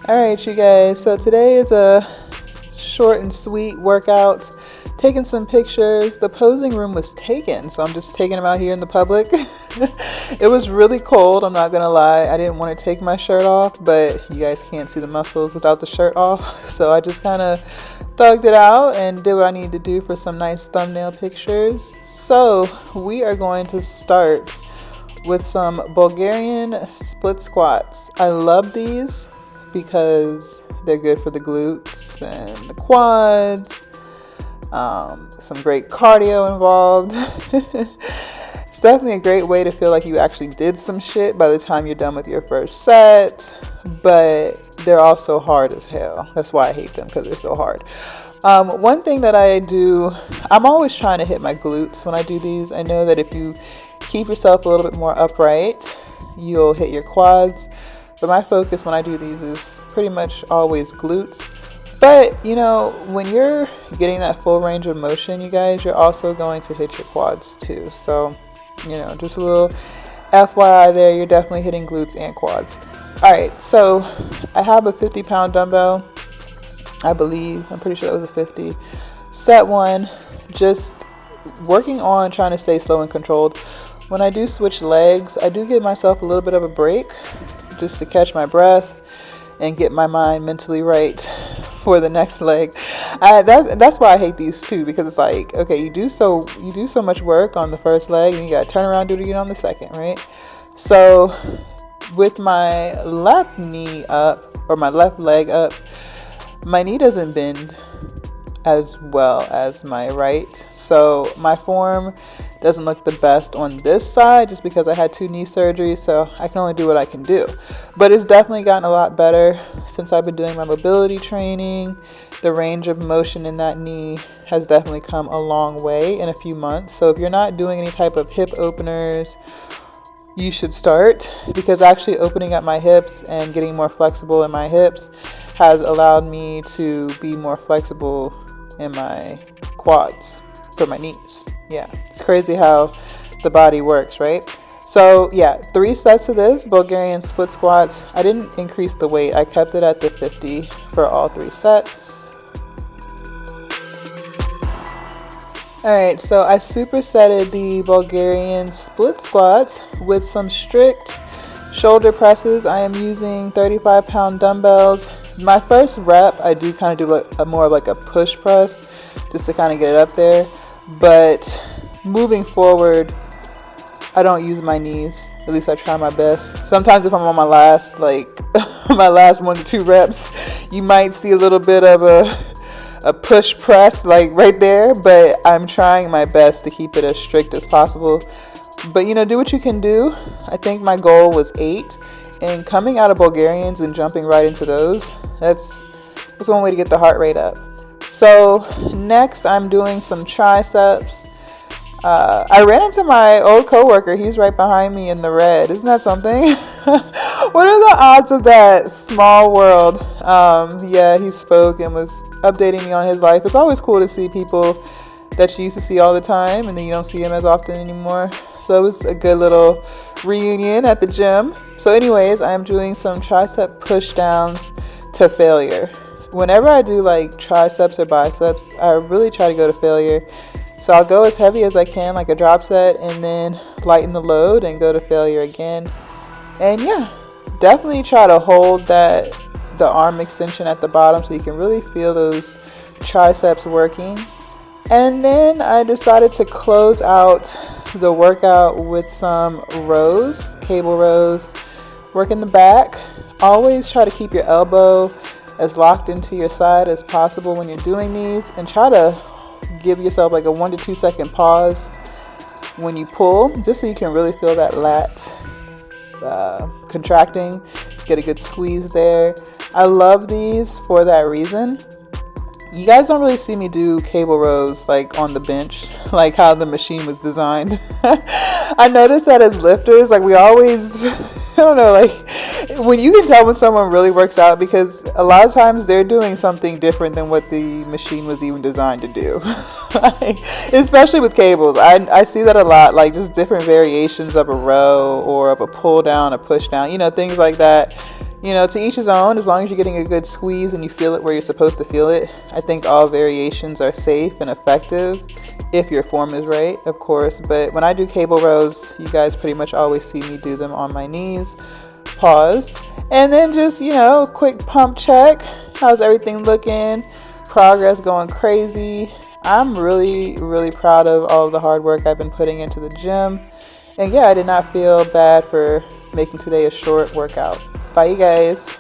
All right, you guys. So today is a short and sweet workout. Taking some pictures. The posing room was taken, so I'm just taking them out here in the public. It was really cold, I'm not gonna lie. I didn't want to take my shirt off, but you guys can't see the muscles without the shirt off. So I just kind of thugged it out and did what I needed to do for some nice thumbnail pictures. So we are going to start with some Bulgarian split squats. I love these because they're good for the glutes and the quads. Some great cardio involved. It's definitely a great way to feel like you actually did some shit by the time you're done with your first set, but they're also hard as hell. That's why I hate them, because they're so hard. One thing that I do, I'm always trying to hit my glutes when I do these. I know that if you keep yourself a little bit more upright, you'll hit your quads, but my focus when I do these is pretty much always glutes. But, you know, when you're getting that full range of motion, you guys, you're also going to hit your quads too. So, you know, just a little FYI there, you're definitely hitting glutes and quads. All right, so I have a 50-pound dumbbell, I believe. I'm pretty sure it was a 50. Set one, just working on trying to stay slow and controlled. When I do switch legs, I do give myself a little bit of a break just to catch my breath and get my mind mentally right for the next leg. That's why I hate these too, because it's like, okay, you do so much work on the first leg and you gotta turn around and do it again on the second, right? So with my left knee up, or my left leg up, my knee doesn't bend as well as my right, so my form doesn't look the best on this side just because I had 2 knee surgeries, so I can only do what I can do. But it's definitely gotten a lot better since I've been doing my mobility training. The range of motion in that knee has definitely come a long way in a few months. So if you're not doing any type of hip openers, you should start, because actually opening up my hips and getting more flexible in my hips has allowed me to be more flexible in my quads for my knees. Yeah, it's crazy how the body works, right? So yeah, 3 sets of this Bulgarian split squats. I didn't increase the weight. I kept it at the 50 for all 3 sets. All right, so I supersetted the Bulgarian split squats with some strict shoulder presses. I am using 35-pound dumbbells. My first rep, I do kind of do more of like a push press just to kind of get it up there. But moving forward, I don't use my knees. At least I try my best. Sometimes if I'm on my last, my last 1 to 2 reps, you might see a little bit of a push press, like right there. But I'm trying my best to keep it as strict as possible. But, you know, do what you can do. I think my goal was 8. And coming out of Bulgarians and jumping right into those, that's one way to get the heart rate up. So next I'm doing some triceps. I ran into my old coworker. He's right behind me in the red. Isn't that something? What are the odds of that? Small world. Yeah, he spoke and was updating me on his life. It's always cool to see people that you used to see all the time and then you don't see them as often anymore. So it was a good little reunion at the gym. So anyways, I'm doing some tricep push downs to failure. Whenever I do like triceps or biceps, I really try to go to failure. So I'll go as heavy as I can, like a drop set, and then lighten the load and go to failure again. And yeah, definitely try to hold the arm extension at the bottom so you can really feel those triceps working. And then I decided to close out the workout with some rows, cable rows. Work in the back. Always try to keep your elbow as locked into your side as possible when you're doing these, and try to give yourself like a 1 to 2 second pause when you pull, just so you can really feel that lat contracting, get a good squeeze there. I love these for that reason. You guys don't really see me do cable rows like on the bench, like how the machine was designed. I noticed that as lifters, like we always I don't know, like when you can tell when someone really works out, because a lot of times they're doing something different than what the machine was even designed to do. Especially with cables, I see that a lot, like just different variations of a row or of a pull down, a push down, things like that. You know, to each his own. As long as you're getting a good squeeze and you feel it where you're supposed to feel it, I think all variations are safe and effective if your form is right, of course. But when I do cable rows, you guys pretty much always see me do them on my knees. Pause. And then just, you know, quick pump check. How's everything looking? Progress going crazy. I'm really, really proud of all of the hard work I've been putting into the gym. And yeah, I did not feel bad for making today a short workout. Bye, you guys.